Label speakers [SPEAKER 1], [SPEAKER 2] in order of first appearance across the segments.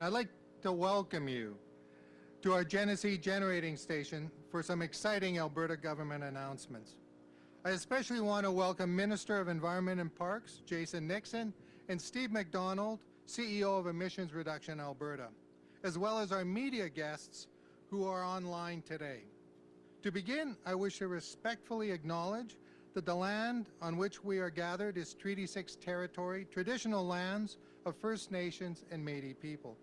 [SPEAKER 1] I'd like to welcome you to our Genesee generating station for some exciting Alberta government announcements. I especially want to welcome Minister of Environment and Parks, Jason Nixon, and Steve MacDonald, CEO of Emissions Reduction Alberta, as well as our media guests who are online today. To begin, I wish to respectfully acknowledge that the land on which we are gathered is Treaty 6 territory, traditional lands of First Nations and Métis people.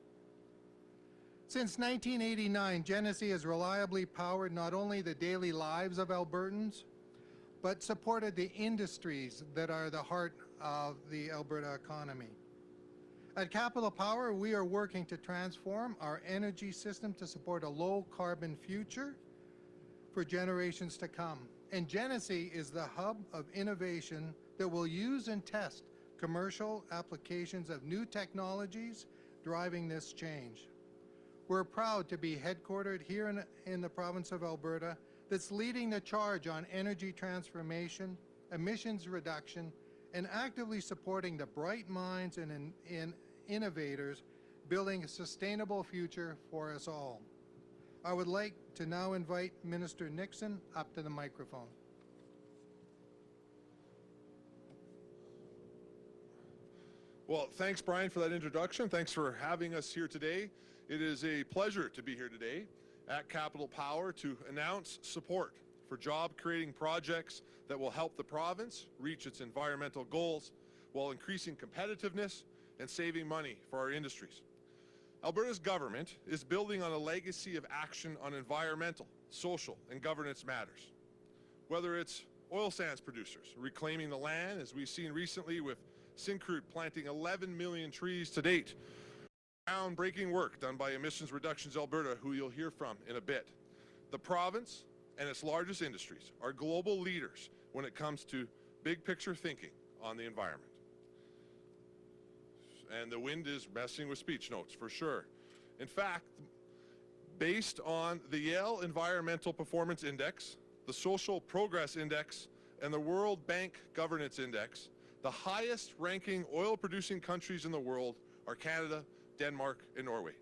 [SPEAKER 1] Since 1989, Genesee has reliably powered not only the daily lives of Albertans, but supported the industries that are the heart of the Alberta economy. At Capital Power, we are working to transform our energy system to support a low-carbon future for generations to come. And Genesee is the hub of innovation that will use and test commercial applications of new technologies driving this change. We're proud to be headquartered here in the province of Alberta that's leading the charge on energy transformation, emissions reduction, and actively supporting the bright minds and innovators building a sustainable future for us all. I would like to now invite Minister Nixon up to the microphone.
[SPEAKER 2] Well, thanks, Brian, for that introduction. Thanks for having us here today. It is a pleasure to be here today at Capital Power to announce support for job-creating projects that will help the province reach its environmental goals while increasing competitiveness and saving money for our industries. Alberta's government is building on a legacy of action on environmental, social, and governance matters. Whether it's oil sands producers reclaiming the land, as we've seen recently with Syncrude planting 11 million trees to date, groundbreaking work done by Emissions Reduction Alberta, who you'll hear from in a bit. The province and its largest industries are global leaders when it comes to big picture thinking on the environment. And the wind is messing with speech notes for sure. In fact, based on the Yale Environmental Performance Index, the Social Progress Index, and the World Bank Governance Index, the highest ranking oil producing countries in the world are Canada, Denmark, and Norway.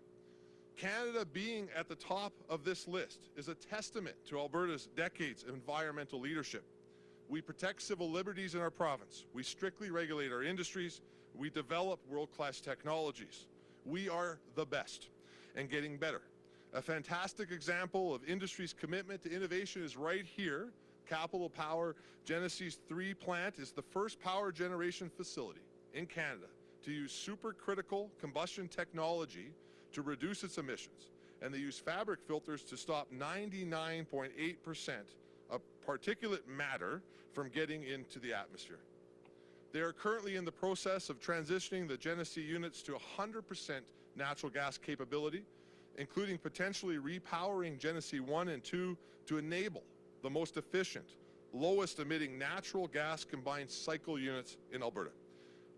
[SPEAKER 2] Canada being at the top of this list is a testament to Alberta's decades of environmental leadership. We protect civil liberties in our province. We strictly regulate our industries. We develop world-class technologies. We are the best and getting better. A fantastic example of industry's commitment to innovation is right here. Capital Power Genesee's 3 plant is the first power generation facility in Canada to use supercritical combustion technology to reduce its emissions. And they use fabric filters to stop 99.8% of particulate matter from getting into the atmosphere. They are currently in the process of transitioning the Genesee units to 100% natural gas capability, including potentially repowering Genesee 1 and 2 to enable the most efficient, lowest emitting natural gas combined cycle units in Alberta,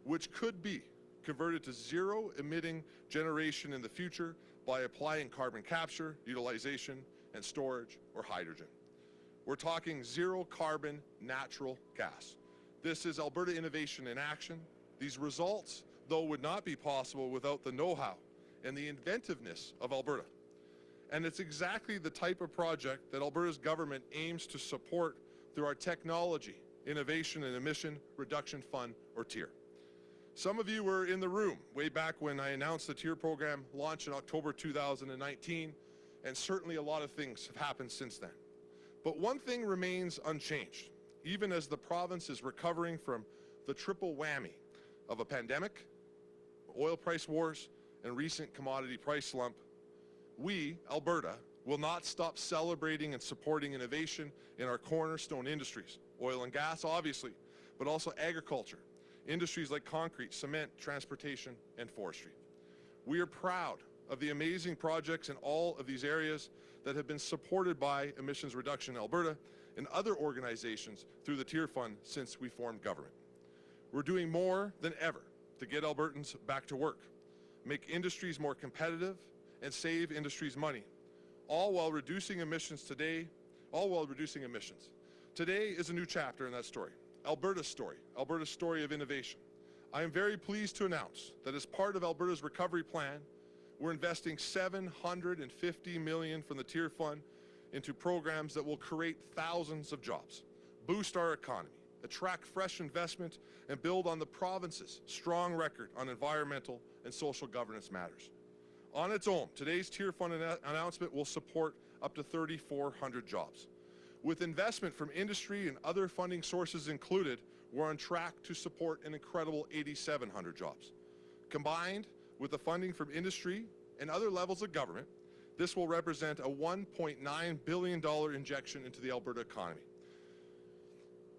[SPEAKER 2] which could be converted to zero emitting generation in the future by applying carbon capture, utilization, and storage, or hydrogen. We're talking zero carbon natural gas. This is Alberta innovation in action. These results, though, would not be possible without the know-how and the inventiveness of Alberta. And it's exactly the type of project that Alberta's government aims to support through our Technology, Innovation and Emission Reduction Fund, or TIER. Some of you were in the room way back when I announced the TIER program launched in October 2019, and certainly a lot of things have happened since then. But one thing remains unchanged, even as the province is recovering from the triple whammy of a pandemic, oil price wars, and recent commodity price slump. We, Alberta, will not stop celebrating and supporting innovation in our cornerstone industries, oil and gas, obviously, but also agriculture, industries like concrete, cement, transportation, and forestry. We are proud of the amazing projects in all of these areas that have been supported by Emissions Reduction Alberta and other organizations through the TIER Fund since we formed government. We're doing more than ever to get Albertans back to work, make industries more competitive, and save industries money, all while reducing emissions today, Today is a new chapter in that story, Alberta's story of innovation. I am very pleased to announce that as part of Alberta's recovery plan, We're investing $750 million from the Tier Fund into programs that will create thousands of jobs, boost our economy, attract fresh investment, and build on the province's strong record on environmental and social governance matters. On its own, today's Tier Fund announcement will support up to 3,400 jobs. With investment from industry and other funding sources included, we're on track to support an incredible 8,700 jobs. Combined with the funding from industry and other levels of government, this will represent a $1.9 billion injection into the Alberta economy.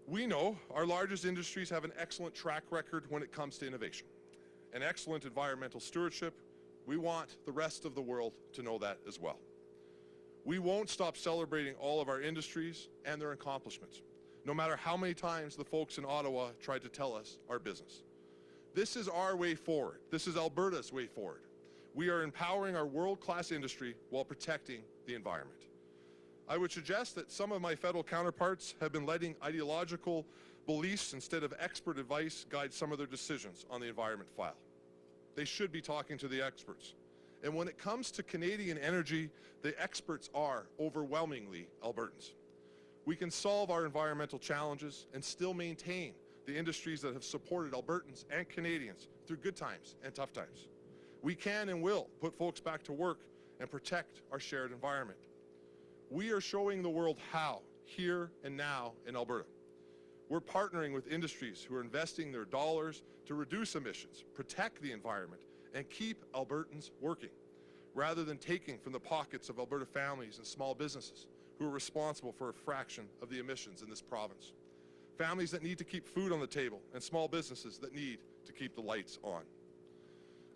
[SPEAKER 2] We know our largest industries have an excellent track record when it comes to innovation and excellent environmental stewardship. We want the rest of the world to know that as well. We won't stop celebrating all of our industries and their accomplishments, no matter how many times the folks in Ottawa tried to tell us our business. This is our way forward. This is Alberta's way forward. We are empowering our world-class industry while protecting the environment. I would suggest that some of my federal counterparts have been letting ideological beliefs instead of expert advice guide some of their decisions on the environment file. They should be talking to the experts. And when it comes to Canadian energy, the experts are overwhelmingly Albertans. We can solve our environmental challenges and still maintain the industries that have supported Albertans and Canadians through good times and tough times. We can and will put folks back to work and protect our shared environment. We are showing the world how, here and now in Alberta. We're partnering with industries who are investing their dollars to reduce emissions, protect the environment, and keep Albertans working, rather than taking from the pockets of Alberta families and small businesses who are responsible for a fraction of the emissions in this province. Families that need to keep food on the table and small businesses that need to keep the lights on.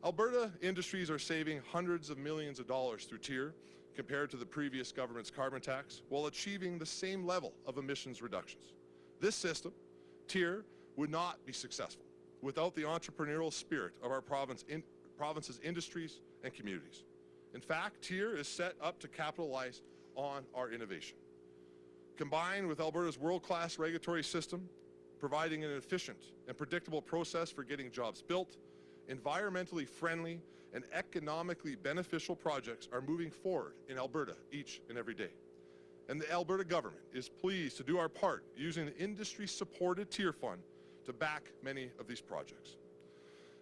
[SPEAKER 2] Alberta industries are saving hundreds of millions of dollars through TIER compared to the previous government's carbon tax while achieving the same level of emissions reductions. This system, TIER, would not be successful without the entrepreneurial spirit of our province's industries and communities. In fact, TIER is set up to capitalize on our innovation. Combined with Alberta's world-class regulatory system, providing an efficient and predictable process for getting jobs built, environmentally friendly and economically beneficial projects are moving forward in Alberta each and every day. And the Alberta government is pleased to do our part using the industry-supported TIER Fund to back many of these projects.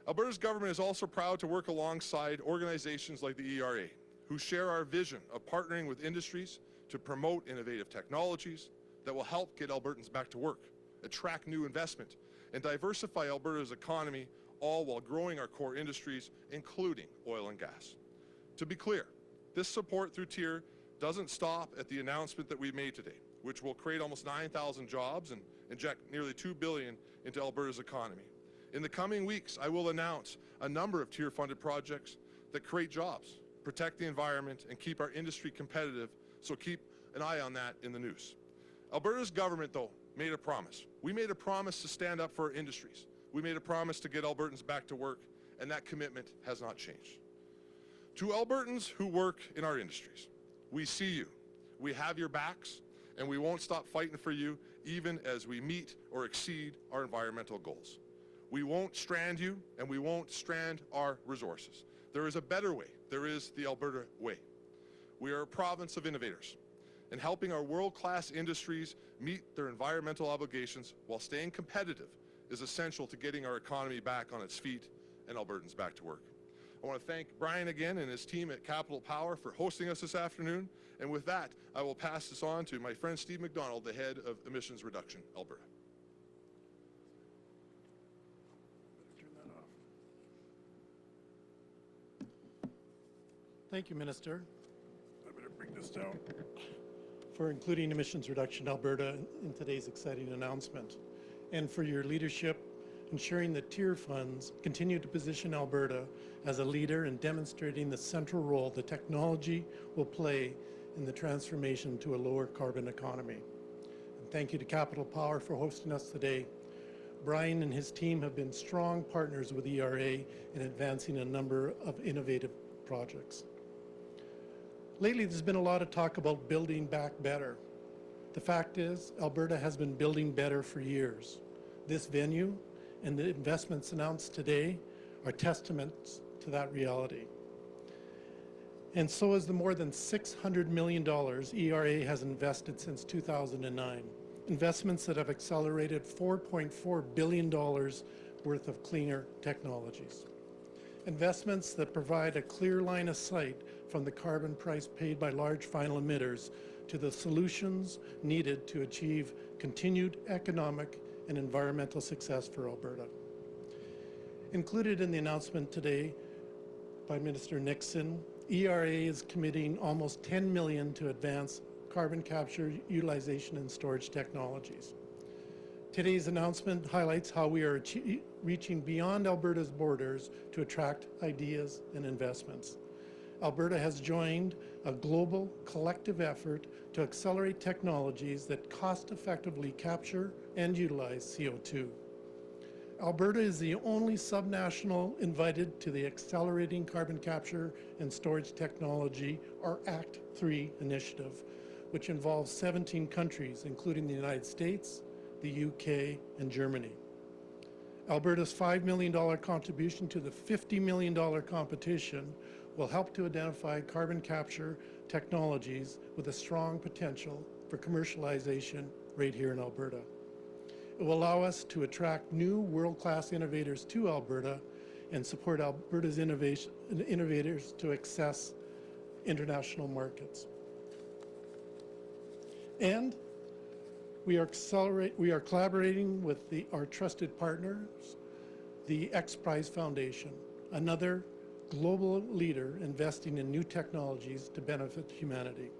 [SPEAKER 2] Alberta's government is also proud to work alongside organizations like the ERA, who share our vision of partnering with industries to promote innovative technologies that will help get Albertans back to work, attract new investment, and diversify Alberta's economy, all while growing our core industries, including oil and gas. To be clear, this support through TIER doesn't stop at the announcement that we made today, which will create almost 9,000 jobs and inject nearly $2 billion into Alberta's economy. In the coming weeks, I will announce a number of TIER-funded projects that create jobs, protect the environment, and keep our industry competitive, so keep an eye on that in the news. Alberta's government, though, made a promise. We made a promise to stand up for our industries. We made a promise to get Albertans back to work, and that commitment has not changed. To Albertans who work in our industries, we see you, we have your backs, and we won't stop fighting for you even as we meet or exceed our environmental goals. We won't strand you, and we won't strand our resources. There is a better way. There is the Alberta way. We are a province of innovators, and helping our world-class industries meet their environmental obligations while staying competitive is essential to getting our economy back on its feet and Albertans back to work. I want to thank Brian again and his team at Capital Power for hosting us this afternoon. And with that, I will pass this on to my friend Steve MacDonald, the head of Emissions Reduction Alberta.
[SPEAKER 3] Turn that off. Thank you, Minister. I better bring this down. For including Emissions Reduction Alberta in today's exciting announcement, and for your leadership ensuring that TIER funds continue to position Alberta as a leader in demonstrating the central role the technology will play in the transformation to a lower carbon economy. And thank you to Capital Power for hosting us today. Brian and his team have been strong partners with ERA in advancing a number of innovative projects. Lately, there's been a lot of talk about building back better. The fact is, Alberta has been building better for years. This venue and the investments announced today are testaments to that reality. And so is the more than $600 million ERA has invested since 2009. Investments that have accelerated $4.4 billion worth of cleaner technologies. Investments that provide a clear line of sight from the carbon price paid by large final emitters to the solutions needed to achieve continued economic and environmental success for Alberta. Included in the announcement today by Minister Nixon, ERA is committing almost $10 million to advance carbon capture, utilization, and storage technologies. Today's announcement highlights how we are reaching beyond Alberta's borders to attract ideas and investments. Alberta has joined a global collective effort to accelerate technologies that cost-effectively capture and utilize CO2. Alberta is the only subnational invited to the Accelerating Carbon Capture and Storage Technology, or Act 3 initiative, which involves 17 countries, including the United States, the UK, and Germany. Alberta's $5 million contribution to the $50 million competition will help to identify carbon capture technologies with a strong potential for commercialization right here in Alberta. It will allow us to attract new world-class innovators to Alberta and support Alberta's innovators to access international markets. And we are collaborating with our trusted partners, the X Prize Foundation, another global leader investing in new technologies to benefit humanity.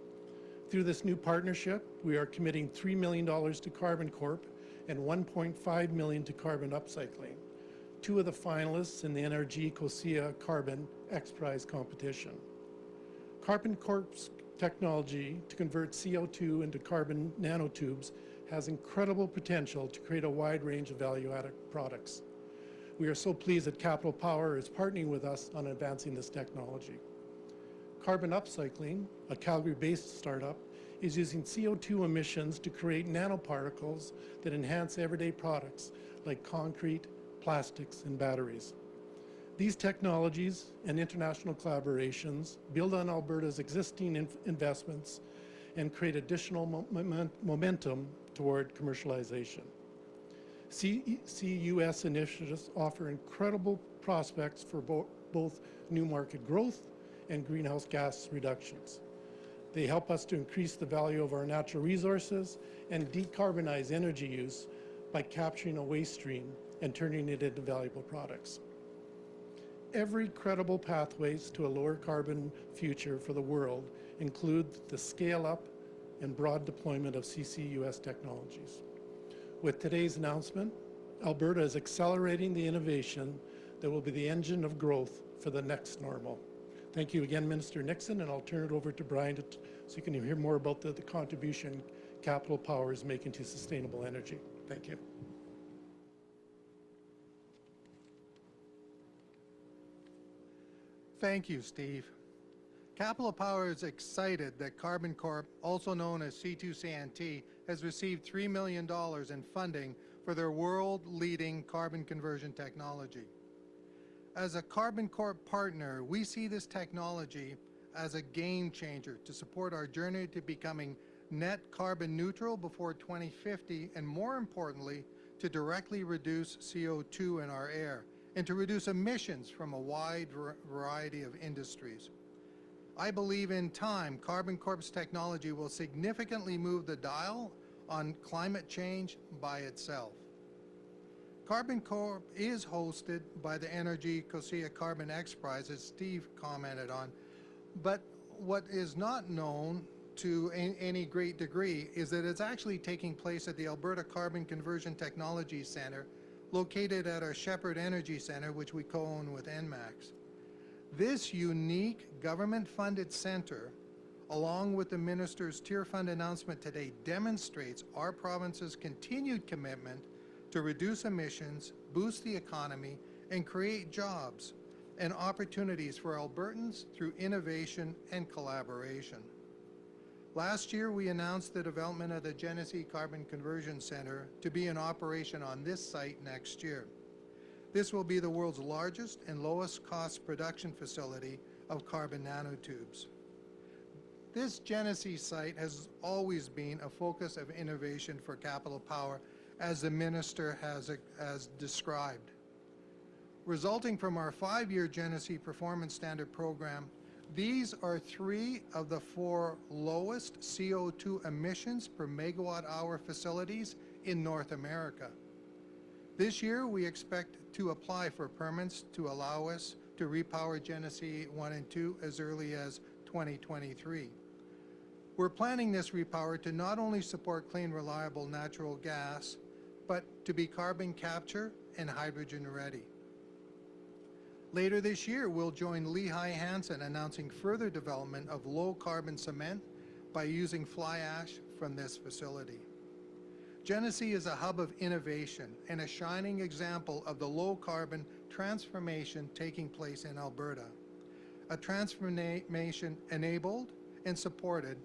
[SPEAKER 3] Through this new partnership, we are committing $3 million to Carbon Corp and $1.5 million to carbon upcycling, two of the finalists in the NRG COSIA Carbon X Prize competition. Carbon Corp's technology to convert CO2 into carbon nanotubes has incredible potential to create a wide range of value-added products. We are so pleased that Capital Power is partnering with us on advancing this technology. Carbon Upcycling, a Calgary-based startup, is using CO2 emissions to create nanoparticles that enhance everyday products like concrete, plastics, and batteries. These technologies and international collaborations build on Alberta's existing investments and create additional momentum toward commercialization. CCUS initiatives offer incredible prospects for both new market growth and greenhouse gas reductions. They help us to increase the value of our natural resources and decarbonize energy use by capturing a waste stream and turning it into valuable products. Every credible pathways to a lower carbon future for the world include the scale-up and broad deployment of CCUS technologies. With today's announcement, Alberta is accelerating the innovation that will be the engine of growth for the next normal. Thank you again, Minister Nixon, and I'll turn it over to Brian so you can hear more about the contribution Capital Power is making to sustainable energy. Thank you.
[SPEAKER 1] Thank you, Steve. Capital Power is excited that Carbon Corp, also known as C2CNT, has received $3 million in funding for their world-leading carbon conversion technology. As a Carbon Corp partner, we see this technology as a game changer to support our journey to becoming net carbon neutral before 2050, and more importantly, to directly reduce CO2 in our air and to reduce emissions from a wide variety of industries. I believe in time, Carbon Corp's technology will significantly move the dial on climate change by itself. Carbon Corp is hosted by the NRG COSIA Carbon X Prize, as Steve commented on, but what is not known to any great degree is that it's actually taking place at the Alberta Carbon Conversion Technology Centre, located at our Shepherd Energy Centre, which we co-own with ENMAX. This unique government-funded centre, along with the Minister's Tier Fund announcement today, demonstrates our province's continued commitment to reduce emissions, boost the economy, and create jobs and opportunities for Albertans through innovation and collaboration. Last year, we announced the development of the Genesee Carbon Conversion Centre to be in operation on this site next year. This will be the world's largest and lowest cost production facility of carbon nanotubes. This Genesee site has always been a focus of innovation for Capital Power, as the Minister has described. Resulting from our 5-year Genesee Performance Standard program, these are 3 of the 4 lowest CO2 emissions per megawatt-hour facilities in North America. This year, we expect to apply for permits to allow us to repower Genesee 1 and 2 as early as 2023. We're planning this repower to not only support clean, reliable natural gas, but to be carbon capture and hydrogen ready. Later this year, we'll join Lehigh Hansen announcing further development of low-carbon cement by using fly ash from this facility. Genesee is a hub of innovation and a shining example of the low-carbon transformation taking place in Alberta, a transformation enabled and supported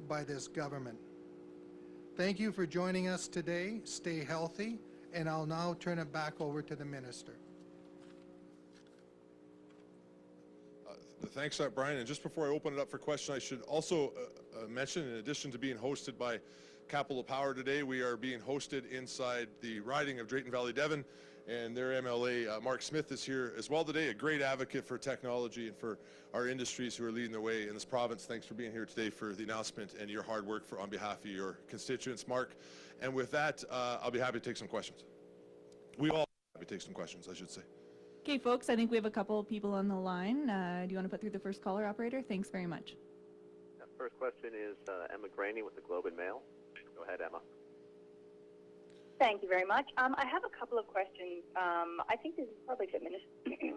[SPEAKER 1] by this government. Thank you for joining us today. Stay healthy, and I'll now turn it back over to the Minister.
[SPEAKER 2] Thanks, Brian. And just before I open it up for questions, I should also mention, in addition to being hosted by Capital Power today, we are being hosted inside the riding of Drayton Valley Devon, and their MLA, Mark Smith, is here as well today, a great advocate for technology and for our industries who are leading the way in this province. Thanks for being here today for the announcement and your hard work on behalf of your constituents, Mark. And with that, I'll be happy to take some questions. We all happy to take some questions, I should say.
[SPEAKER 4] Okay, folks, I think we have a couple of people on the line. Do you want to put through the first caller, operator? Thanks very much.
[SPEAKER 5] First question is Emma Graney with the Globe and Mail. Go ahead, Emma.
[SPEAKER 6] Thank you very much. I have a couple of questions. I think this is probably for Minister,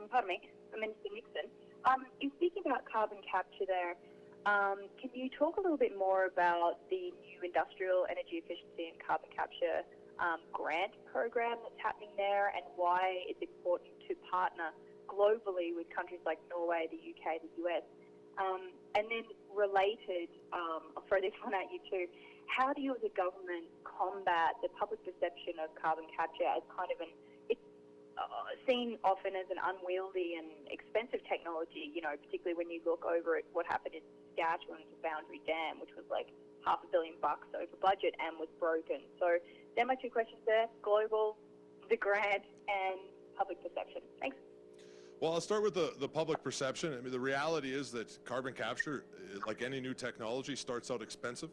[SPEAKER 6] pardon me, for Minister Nixon. In speaking about carbon capture there, can you talk a little bit more about the new industrial energy efficiency and carbon capture grant program that's happening there, and why it's important to partner globally with countries like Norway, the UK, the US? And then related, I'll throw this one at you too. How do you as a government combat the public perception of carbon capture as kind of it's seen often as an unwieldy and expensive technology, you know, particularly when you look over at what happened in Saskatchewan's Boundary Dam, which was like $500 million over budget and was broken. So there are my 2 questions there: global, the grant, and public perception. Thanks.
[SPEAKER 2] Well, I'll start with the public perception. I mean, the reality is that carbon capture, like any new technology, starts out expensive.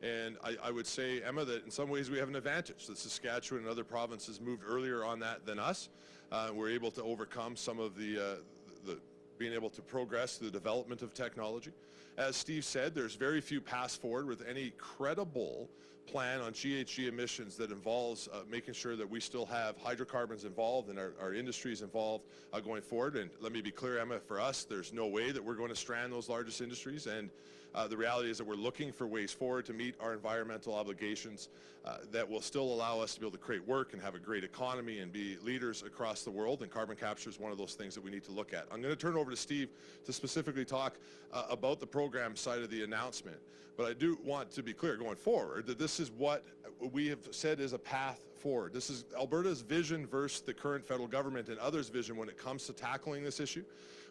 [SPEAKER 2] And I would say, Emma, that in some ways we have an advantage. That Saskatchewan and other provinces moved earlier on that than us. We're able to overcome some of the being able to progress the development of technology. As Steve said, there's very few paths forward with any credible plan on GHG emissions that involves making sure that we still have hydrocarbons involved and our industries involved going forward. And let me be clear, Emma, for us, there's no way that we're going to strand those largest industries. And the reality is that we're looking for ways forward to meet our environmental obligations that will still allow us to be able to create work and have a great economy and be leaders across the world, and carbon capture is one of those things that we need to look at. I'm going to turn it over to Steve to specifically talk about the program side of the announcement, but I do want to be clear going forward that this is what we have said is a path forward. This is Alberta's vision versus the current federal government and others' vision when it comes to tackling this issue.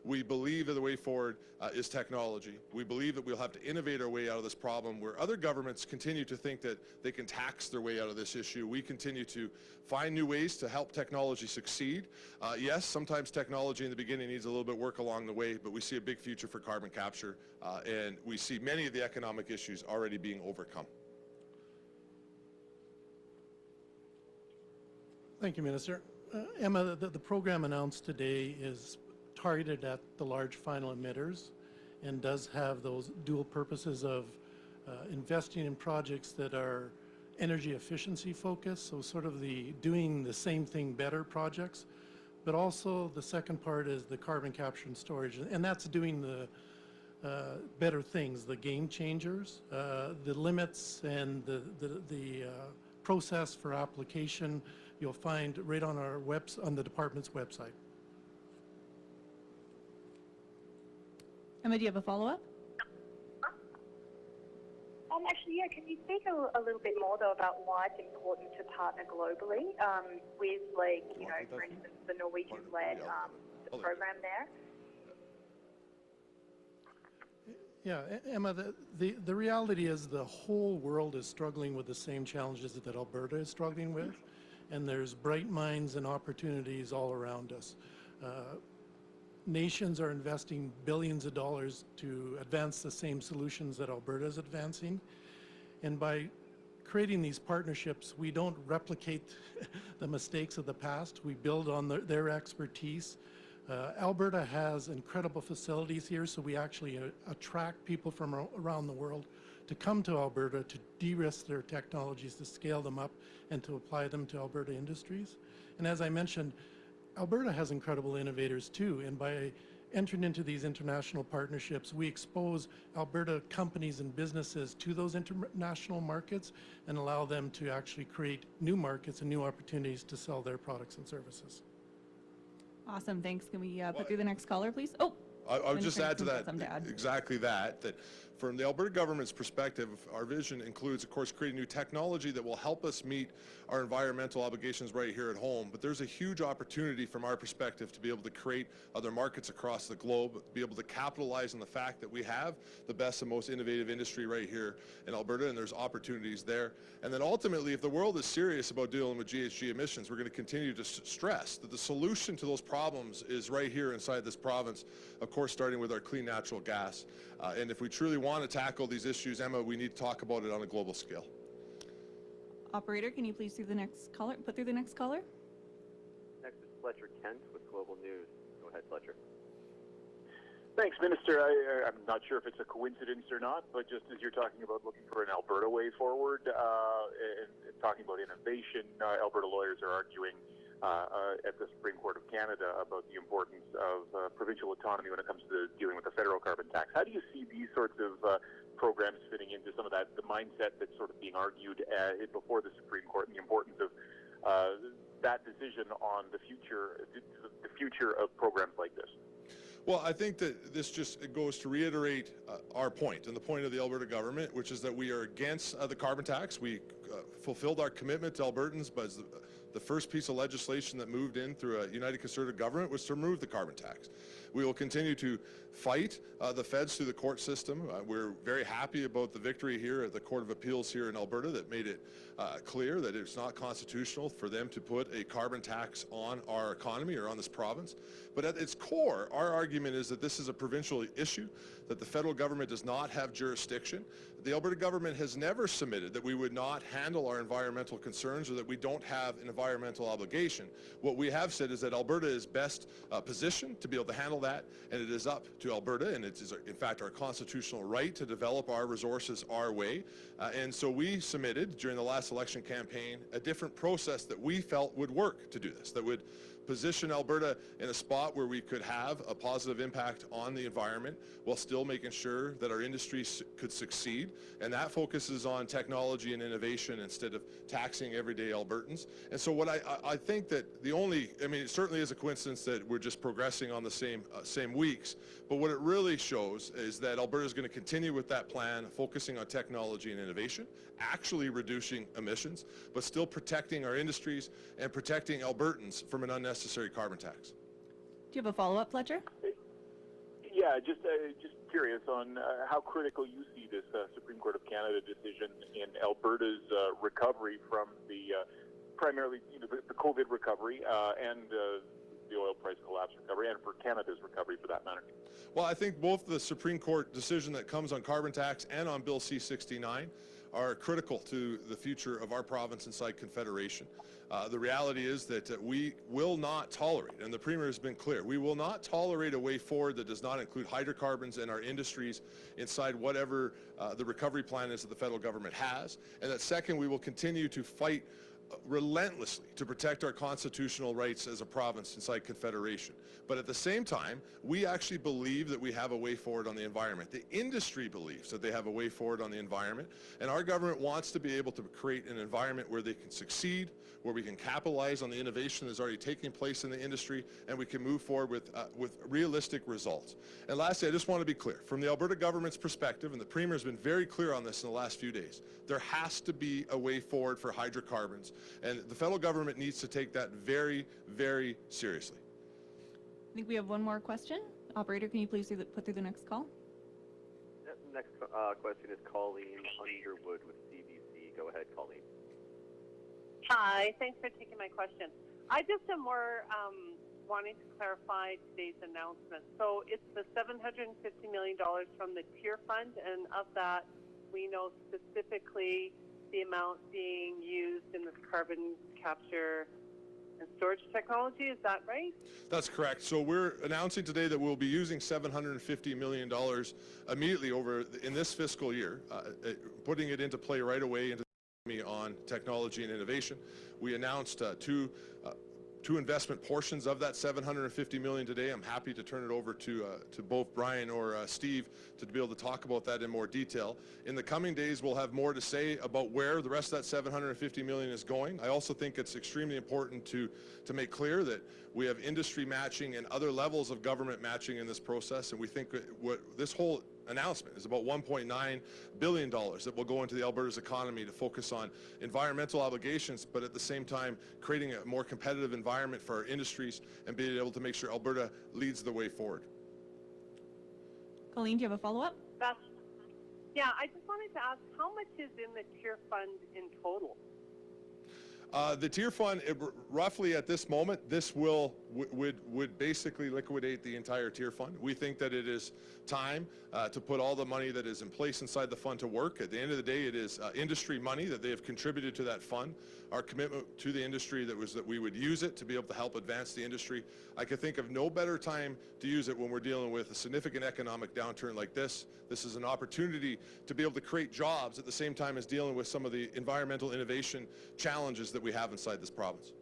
[SPEAKER 2] We believe that the way forward is technology. We believe that we'll have to innovate our way out of this problem. Where other governments continue to think that they can tax their way out of this issue, we continue to find new ways to help technology succeed. Yes, sometimes technology in the beginning needs a little bit of work along the way, but we see a big future for carbon capture, and we see many of the economic issues already being overcome.
[SPEAKER 3] Thank you, Minister. Emma, the program announced today is targeted at the large final emitters and does have those dual purposes of investing in projects that are energy efficiency focused, so sort of the doing the same thing better projects, but also the second part is the carbon capture and storage, and that's doing the better things, the game changers, the limits and the process for application you'll find right on our on the department's website.
[SPEAKER 4] Emma, do you have a follow-up?
[SPEAKER 6] Actually, yeah, can you speak a little bit more, though, about why it's important to partner globally with, like, you know, for instance, the Norwegian-led the program there?
[SPEAKER 3] Yeah, Emma, the reality is the whole world is struggling with the same challenges that Alberta is struggling with, and there's bright minds and opportunities all around us. Nations are investing billions of dollars to advance the same solutions that Alberta is advancing, and by creating these partnerships, we don't replicate the mistakes of the past. We build on their expertise. Alberta has incredible facilities here, so we actually attract people from around the world to come to Alberta to de-risk their technologies, to scale them up, and to apply them to Alberta industries. And as I mentioned, Alberta has incredible innovators too, and by entering into these international partnerships, we expose Alberta companies and businesses to those international markets and allow them to actually create new markets and new opportunities to sell their products and services.
[SPEAKER 4] Awesome, thanks. Can we put through the next caller, please? Oh,
[SPEAKER 2] I would just add to that,
[SPEAKER 4] something to add.
[SPEAKER 2] exactly that from the Alberta government's perspective, our vision includes, of course, creating new technology that will help us meet our environmental obligations right here at home. But there's a huge opportunity from our perspective to be able to create other markets across the globe, be able to capitalize on the fact that we have the best and most innovative industry right here in Alberta, and there's opportunities there. And then ultimately, if the world is serious about dealing with GHG emissions, we're going to continue to stress that the solution to those problems is right here inside this province, of course, starting with our clean natural gas. And if we truly want to tackle these issues, Emma, we need to talk about it on a global scale.
[SPEAKER 4] Operator, can you please put through the next caller?
[SPEAKER 5] Next is Fletcher Kent with Global News. Go ahead, Fletcher.
[SPEAKER 7] Thanks, Minister. I'm not sure if it's a coincidence or not, but just as you're talking about looking for an Alberta way forward and talking about innovation, Alberta lawyers are arguing at the Supreme Court of Canada about the importance of provincial autonomy when it comes to dealing with the federal carbon tax. How do you see these sorts of programs fitting into some of that, the mindset that's sort of being argued before the Supreme Court, and the importance of that decision on the future of programs like this?
[SPEAKER 2] Well, I think that this just goes to reiterate our point and the point of the Alberta government, which is that we are against the carbon tax. We fulfilled our commitment to Albertans, but the first piece of legislation that moved in through a United Conservative government was to remove the carbon tax. We will continue to fight the feds through the court system. We're very happy about the victory here at the Court of Appeals here in Alberta that made it clear that it's not constitutional for them to put a carbon tax on our economy or on this province. But at its core, our argument is that this is a provincial issue, that the federal government does not have jurisdiction. The Alberta government has never submitted that we would not handle our environmental concerns or that we don't have an environmental obligation. What we have said is that Alberta is best positioned to be able to handle that, and it is up to Alberta, and it is in fact our constitutional right to develop our resources our way. And so we submitted during the last election campaign a different process that we felt would work to do this, that would position Alberta in a spot where we could have a positive impact on the environment while still making sure that our industry could succeed. And that focuses on technology and innovation instead of taxing everyday Albertans. And so what I think that it certainly is a coincidence that we're just progressing on the same weeks, but what it really shows is that Alberta is going to continue with that plan, focusing on technology and innovation, actually reducing emissions, but still protecting our industries and protecting Albertans from an unnecessary carbon tax.
[SPEAKER 4] Do you have a follow-up, Fletcher?
[SPEAKER 7] Yeah, just curious on how critical you see this Supreme Court of Canada decision in Alberta's recovery from the primarily the COVID recovery and the oil price collapse recovery, and for Canada's recovery for that matter.
[SPEAKER 2] Well, I think both the Supreme Court decision that comes on carbon tax and on Bill C-69 are critical to the future of our province inside Confederation. The reality is that we will not tolerate, and the Premier has been clear, we will not tolerate a way forward that does not include hydrocarbons in our industries inside whatever the recovery plan is that the federal government has. And that second, we will continue to fight relentlessly to protect our constitutional rights as a province inside Confederation. But at the same time, we actually believe that we have a way forward on the environment. The industry believes that they have a way forward on the environment, and our government wants to be able to create an environment where they can succeed, where we can capitalize on the innovation that's already taking place in the industry, and we can move forward with realistic results. And lastly, I just want to be clear, from the Alberta government's perspective, and the Premier has been very clear on this in the last few days, there has to be a way forward for hydrocarbons, and the federal government needs to take that very, very seriously.
[SPEAKER 4] I think we have one more question. Operator, can you please put through the next call?
[SPEAKER 5] Next question is Colleen Underwood with CBC. Go ahead, Colleen.
[SPEAKER 8] Hi, thanks for taking my question. I just am more wanting to clarify today's announcement. So it's the $750 million from the tier fund, and of that, we know specifically the amount being used in this carbon capture and storage technology. Is that right?
[SPEAKER 2] That's correct. So we're announcing today that we'll be using $750 million immediately in this fiscal year, putting it into play right away into on technology and innovation. We announced two investment portions of that $750 million today. I'm happy to turn it over to both Brian or Steve to be able to talk about that in more detail. In the coming days, we'll have more to say about where the rest of that $750 million is going. I also think it's extremely important to make clear that we have industry matching and other levels of government matching in this process, and we think what this whole announcement is about $1.9 billion that will go into the Alberta's economy to focus on environmental obligations, but at the same time creating a more competitive environment for our industries and being able to make sure Alberta leads the way forward.
[SPEAKER 4] Colleen, do you have a follow-up?
[SPEAKER 8] Yeah, I just wanted to ask, how much is in the tier fund in total?
[SPEAKER 2] The tier fund, roughly at this moment, this would basically liquidate the entire tier fund. We think that it is time to put all the money that is in place inside the fund to work. At the end of the day, it is industry money that they have contributed to that fund. Our commitment to the industry was that we would use it to be able to help advance the industry. I could think of no better time to use it when we're dealing with a significant economic downturn like this. This is an opportunity to be able to create jobs at the same time as dealing with some of the environmental innovation challenges that we have inside this province.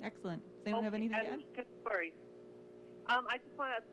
[SPEAKER 4] Excellent. Does anyone have anything to add?
[SPEAKER 8] Sorry. I just want to,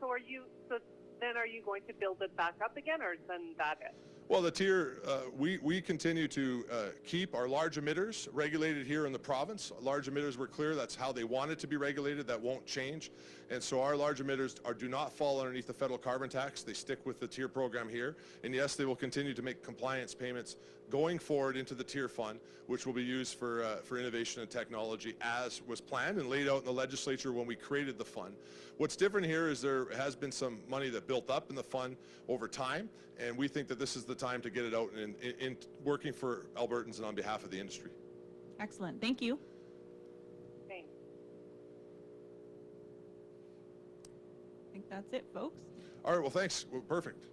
[SPEAKER 8] so then are you going to build it back up again, or is then that it?
[SPEAKER 2] Well, the tier, we continue to keep our large emitters regulated here in the province. Large emitters were clear that's how they want it to be regulated. That won't change. And so our large emitters do not fall underneath the federal carbon tax. They stick with the tier program here. And yes, they will continue to make compliance payments going forward into the tier fund, which will be used for innovation and technology as was planned and laid out in the legislature when we created the fund. What's different here is there has been some money that built up in the fund over time, and we think that this is the time to get it out and in working for Albertans and on behalf of the industry.
[SPEAKER 4] Excellent. Thank you.
[SPEAKER 8] Thanks.
[SPEAKER 4] I think that's it, folks.
[SPEAKER 2] All right, well, thanks. Well, perfect.